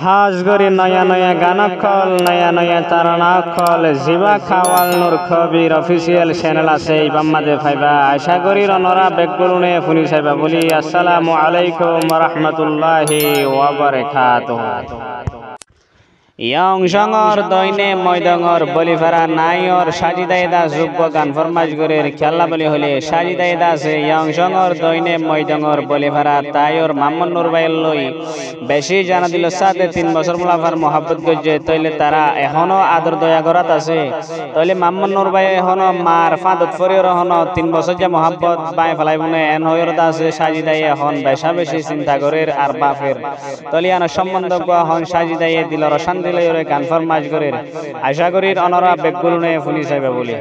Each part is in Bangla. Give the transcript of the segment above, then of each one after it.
হাজ গরি নয়া নয়া গানকল নয়া নয়া তারানাকল জিবা খাওয়াল নূর খবির অফিসিয়াল চ্যানেল আছে ইবাম্মাদে ফাইবা আশা করি রনরা বেগগুলুনে ফুনি সাইবা বলি আসসালামু আলাইকুম ওয়া রাহমাতুল্লাহি ওয়া বারাকাতুহু। ইয়ং সঙ্গর দৈনে ময়দঙ্গর বলিফারা নাইয়র সাজিদাইদা যোগ্য গান ফরমাজ গরের খেলা বলি হলে সাজিদাইদা আছে ইয়ং সঙ্গর দৈনে ময়দঙ্গর বলিফারা তাইয়র মামুন নূর ভাইয়ের লই বেশি জানা দিল সাথে 3 বছর মুলাফার মহাব্বত গজ্জে তইলে তারা এখনো আদর দয়া করাত আছে তইলে মামুন নূর ভাই এখনো মার ফাদত ফরিয়র এখনো 3 বছর যে মহাব্বত বাই ফেলাই বনে এন হয়রতা আছে সাজিদাই এখন বেশা বেশি চিন্তা করের আর বাফের তইলে আনা সম্বন্ধ হন সাজিদাই দিলর শান্তি লইরে গান ফরমাজ করের আশা করি অনরা বেগগুলুনে ফুনি চাইবে বলি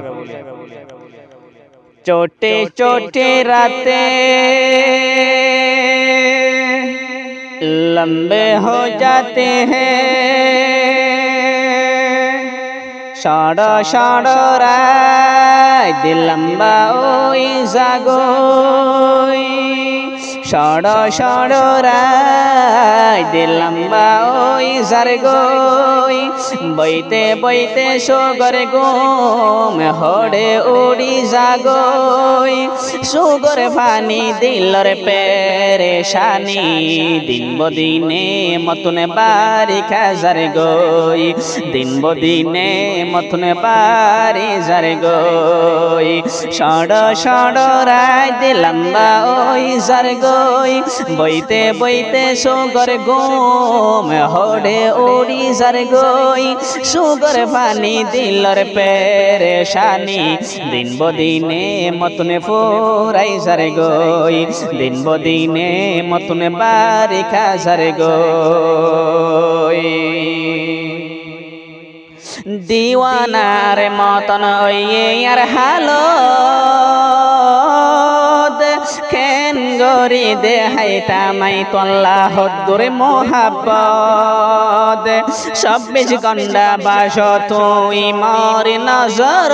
চোটে চোটে রাতে लंबे हो जाते हैं शाड़ो शाड़ो राय दिल लंबा ओई जागोई शाड़ो शाड़ो राय दिल लंबा ओई जारगोई বইতে বইতে সোগরে গোম হড়ে উড়ি জাগই সুগর পানি দিলর পেরেশানি দিন বদিনে মতনে বাড়ি খাজার গই দিন বদিনে মতনে বাড়ি যার গই সড় সড় রায় দিলাম্বা ওই যার গই বইতে বইতে সোগর গোম হড়ে উড়ি যার গই সুগর পানি দিলর পেরেশানি দিন বদিনে মতনে ফুরাই যারে গই দিন বদিনে মতনে বাড়ি খাজারে গই দিওয়ানার মতন ওইয়ে আর হালো কেন গরি দেহাইতা মাই তোল্লা হদ্দুরে মোহাব্বত 24 ঘন্টা বাস তুই মর নজর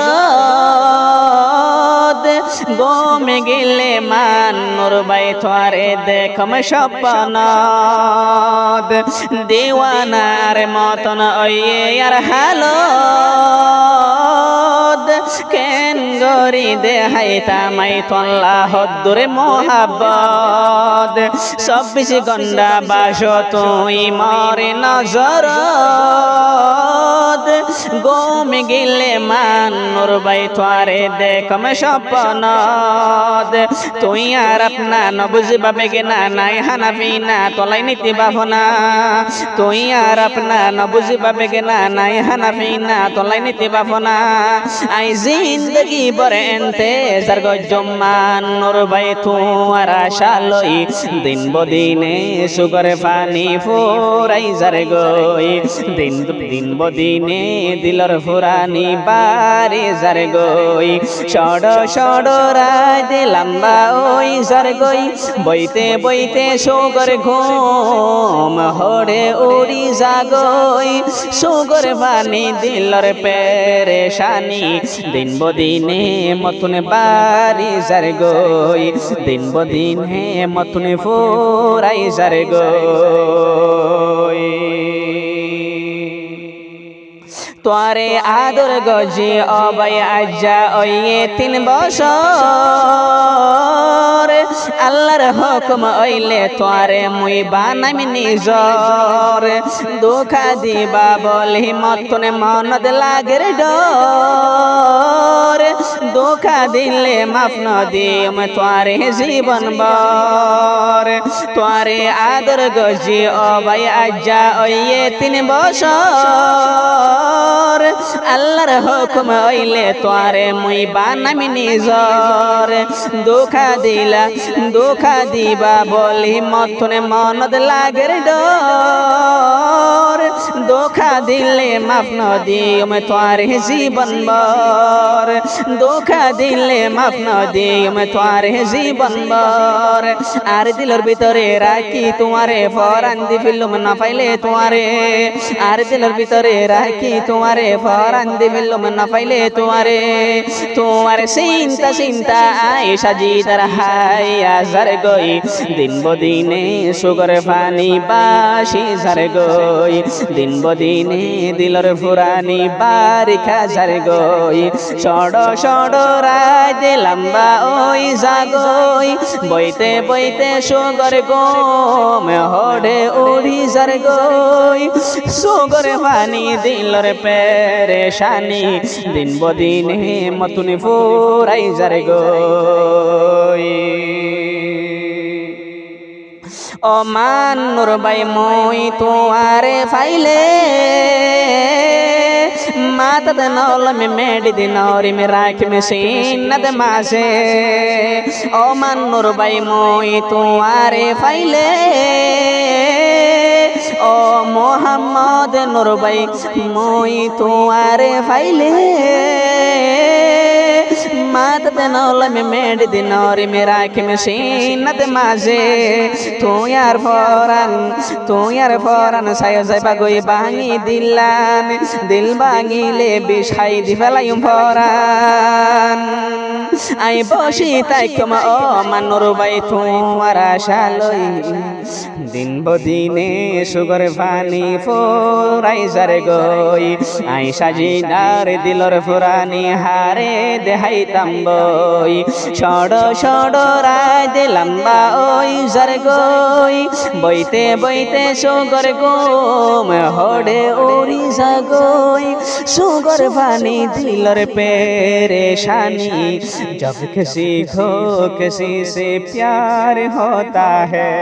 গোমে গেলে মান নূর বাই তোরে দেখম স্বপ্ন দিওয়ানার মতন ওইয়ে আর হালো কেন গরি দেহাইতা মাই তোল্লা হদ্দুরে মোহাব্বত 24 ঘন্টা বাস তুই মরে নজর গোমে গেলে মান নূর বাই তোরে দেখম স্বপ্ন তুই আর আপনা নবুঝবা বেগেনা নাই হানাফি না তলাই নীতি বাভনা তুই আর আপনা নবুঝবা বেগেনা নাই হানাফি না তলাই নীতি বাভনা আই জিন্দগি বরে এনতে জারগ জম্মান নূর বাই তুয়ার আশা লই দিন বদিনে সুগরে পানি ফুরাই যারে গই দিন দিন বদিনে দিলর ফুরানি বারে যারে গই সড় সড় রায় দিলাম্বা ওই যারে গই বইতে বইতে সুগর ঘুম হড়ে উড়ি জাগই সুগর পানি দিলর পেরেশানি দিন বদিনে মতনে বাড়ি যার গই দিন বদিনে মতনে ফুরাই যার গই তোরে আদর গজি অবাই আজ্জা ওইয়ে 3 বছর আল্লাহর হুকুম ওইলে তোরে মুই বানামি নিজর দুঃখা দিবা বলি মতনে মনদ লাগের ডর দুঃখা দিলে মাফ ন দিম তোরে জীবন বর তোরে আদর গজি অবাই আজ্জা ওইয়ে 3 বছর আল্লাহর হুকুম হইলে তোরে মুই বানামি নিজর দুঃখা দিবা বলি মতনে মনদ লাগের ডর দুঃখা দিলে মাফ ন দিও মে তোমারে জীবন ভর ধোকা দিলে মাফ ন দিও মে তোমারে জীবন ভর আর দিলর ভিতরে রাখি তোমারে ফরান দি ফিলুম না পাইলে তোমারে আর দিলর ভিতরে রাখি তোমারে ফরান দি ফিলুম না পাইলে তোমারে তোমারে চিন্তা চিন্তা আয়েশা জি তার হাই আজার গই দিন বদিনে সুগর পানি বাসি ঝার গই দিন বদিনে দিলর ফুরানি বারিখা ঝার গই সড় সড় রায় দিলাম বা ওই জাগই বইতে বইতে সুগর গোম হড়ে উড়ি ঝার গই সুগর পানি দিলর পেরেশানি দিন বদিনে মতুনি ফুরাই ঝার গই ও মান নূর ভাই মই তোমারে ফাইলে মাতদ নল মে মেডি দিনরি মে রাখ মে সিন্নত মাসে ও মান নূর ভাই মই তোমারে ফাইলে ও মোহাম্মদ নূর ভাই মই তোমারে ফাইলে মাতদ নল মে মেডি দিনরি মে রাখ মে সিন্নত মাসে তুয়ার ফরান সায় যাইবা গই ভাঙি দিলান দিল ভাঙিলে বিষাই দি ফেলাইম ফরান আই বসি তাই কমা ও মানুর বাই তোমার আশা লই দিন বদিনে সুগর পানি ফোরাই যারে গই আই সাজিদার দিলর ফুরানি হারে দেহাইতাম বই সড় সড় রায় দিলাম বা ওই যারে গই বইতে বইতে সুগর গোম হড়ে ওরি জাগই সুগর পানি দিলর पेरेशानी जब किसी को किसी से प्यार होता है।